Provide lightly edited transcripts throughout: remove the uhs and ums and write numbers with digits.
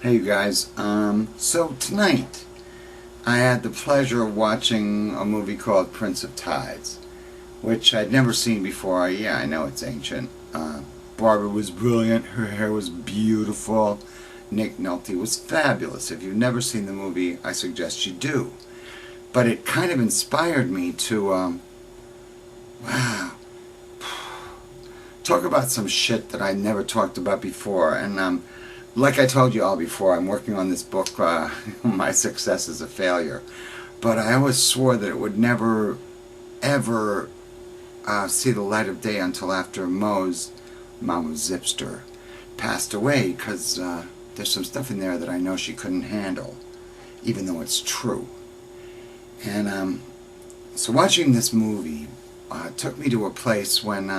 Hey you guys, so tonight I had the pleasure of watching a movie called Prince of Tides, which I'd never seen before. Yeah, I know it's ancient. Barbara was brilliant, her hair was beautiful, Nick Nolte was fabulous. If you've never seen the movie, I suggest you do. But it kind of inspired me to, wow, talk about some shit that I never talked about before. And like I told you all before, I'm working on this book, My Success is a Failure. But I always swore that it would never, ever see the light of day until after Mo's, Mama Zipster, passed away, because there's some stuff in there that I know she couldn't handle, even though it's true. And so watching this movie took me to a place when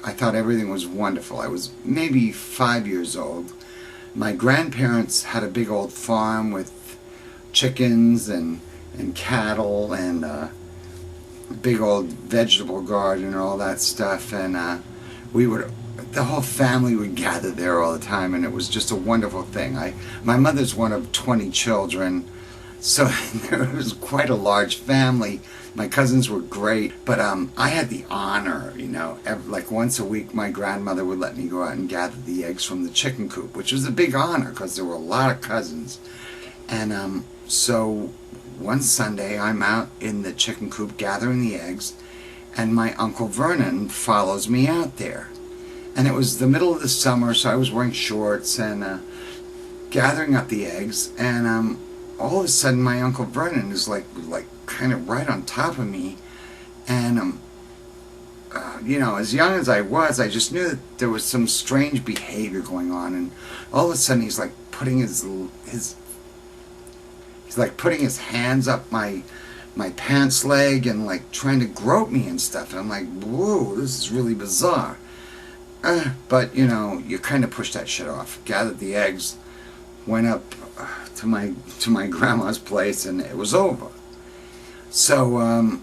I thought everything was wonderful. I was maybe 5 years old. My grandparents had a big old farm with chickens and cattle and a big old vegetable garden and all that stuff. And the whole family would gather there all the time, and it was just a wonderful thing. My mother's one of 20 children, so there was quite a large family. My cousins were great, but I had the honor, like once a week my grandmother would let me go out and gather the eggs from the chicken coop, which was a big honor because there were a lot of cousins. And so one Sunday I'm out in the chicken coop gathering the eggs, and my Uncle Vernon follows me out there. And it was the middle of the summer, so I was wearing shorts and gathering up the eggs, and all of a sudden my Uncle Vernon is like kind of right on top of me, and as young as I was, I just knew that there was some strange behavior going on, and all of a sudden he's like putting his hands up my pants leg and like trying to grope me and stuff, and I'm like, whoa, this is really bizarre. But you kind of push that shit off. Gathered the eggs, went up to my grandma's place, and it was over. So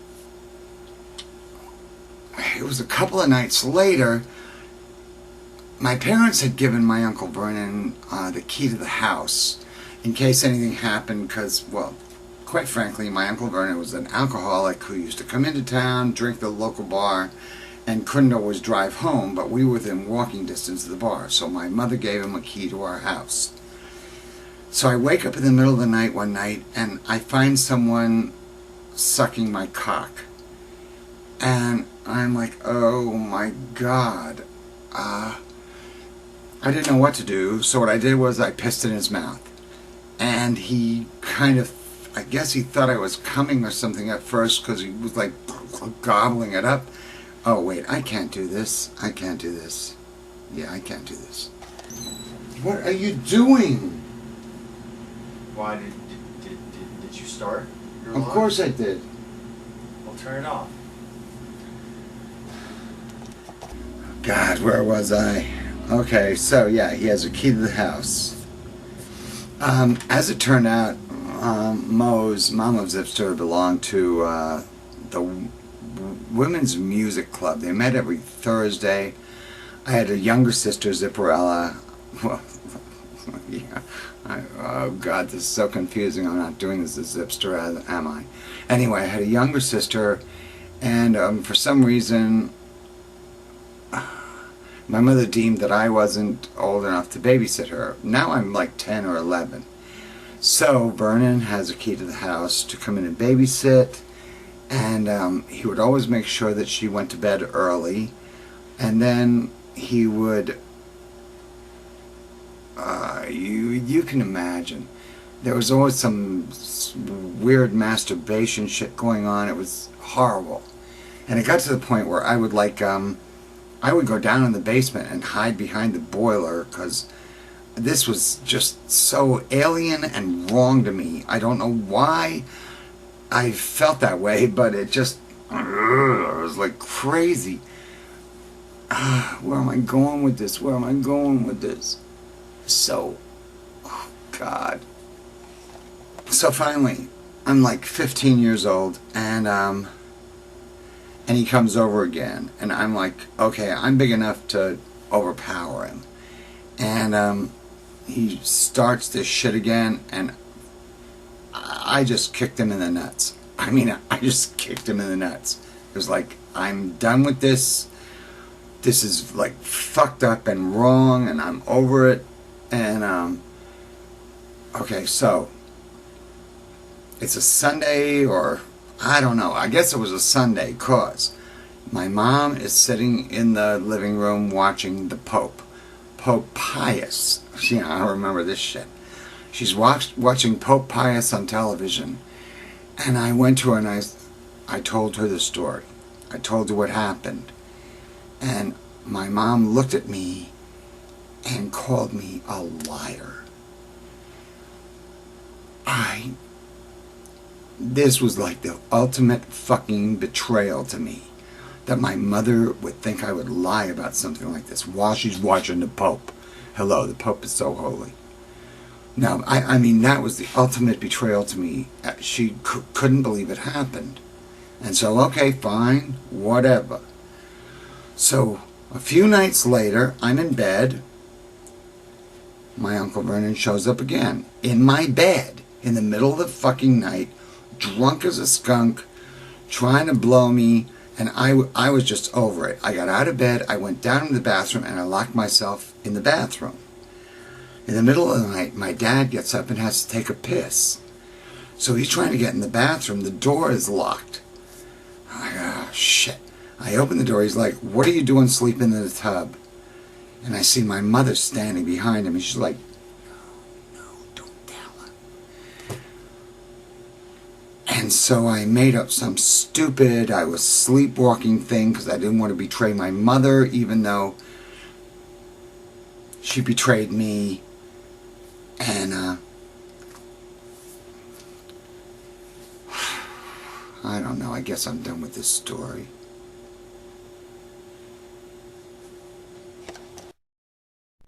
it was a couple of nights later. My parents had given my Uncle Vernon the key to the house in case anything happened, because, well, quite frankly, my Uncle Vernon was an alcoholic who used to come into town, drink the local bar, and couldn't always drive home, but we were within walking distance of the bar, so my mother gave him a key to our house. So I wake up in the middle of the night one night, and I find someone sucking my cock. And I'm like, oh my God. I didn't know what to do, so what I did was I pissed in his mouth. And he kind of, I guess he thought I was coming or something at first, because he was like gobbling it up. Oh wait, I can't do this. I can't do this. Yeah, I can't do this. What are you doing? Why did you start your alarm? Of course I did. Well, turn it off. God, where was I? Okay, so yeah, he has a key to the house. As it turned out, Mo's Mama Zipster belonged to the Women's Music Club. They met every Thursday. I had a younger sister, Zipperella. Well, yeah. Oh God, this is so confusing. I'm not doing this as Zipster, am I? Anyway, I had a younger sister, and for some reason, my mother deemed that I wasn't old enough to babysit her. Now I'm like 10 or 11. So Vernon has a key to the house to come in and babysit, and he would always make sure that she went to bed early, and then he would, you can imagine, there was always some weird masturbation shit going on. It was horrible. And it got to the point where I would I would go down in the basement and hide behind the boiler, because this was just so alien and wrong to me. I don't know why I felt that way, but it just, it was like crazy. Where am I going with this? Where am I going with this? So, oh God. So finally, I'm like 15 years old, and he comes over again, and I'm like, okay, I'm big enough to overpower him. And he starts this shit again, and I just kicked him in the nuts. I mean, I just kicked him in the nuts. It was like, I'm done with this. This is like fucked up and wrong, and I'm over it. And okay, so it's a Sunday, or I don't know. I guess it was a Sunday, cause my mom is sitting in the living room watching the Pope Pius. Yeah, I remember this shit. She's watching Pope Pius on television, and I went to her and I told her the story. I told her what happened, and my mom looked at me and called me a liar. This was like the ultimate fucking betrayal to me, that my mother would think I would lie about something like this while she's watching the Pope. Hello, the Pope is so holy. Now, I mean, that was the ultimate betrayal to me. She couldn't believe it happened. And so, okay, fine, whatever. So, a few nights later, I'm in bed. My Uncle Vernon shows up again. In my bed, in the middle of the fucking night, drunk as a skunk, trying to blow me, and I was just over it. I got out of bed, I went down to the bathroom, and I locked myself in the bathroom. In the middle of the night, my dad gets up and has to take a piss. So he's trying to get in the bathroom. The door is locked. I'm like, oh, shit. I open the door. He's like, what are you doing sleeping in the tub? And I see my mother standing behind him. And she's like, no, don't tell her. And so I made up some stupid, I was sleepwalking thing because I didn't want to betray my mother, even though she betrayed me. And I don't know, I guess I'm done with this story.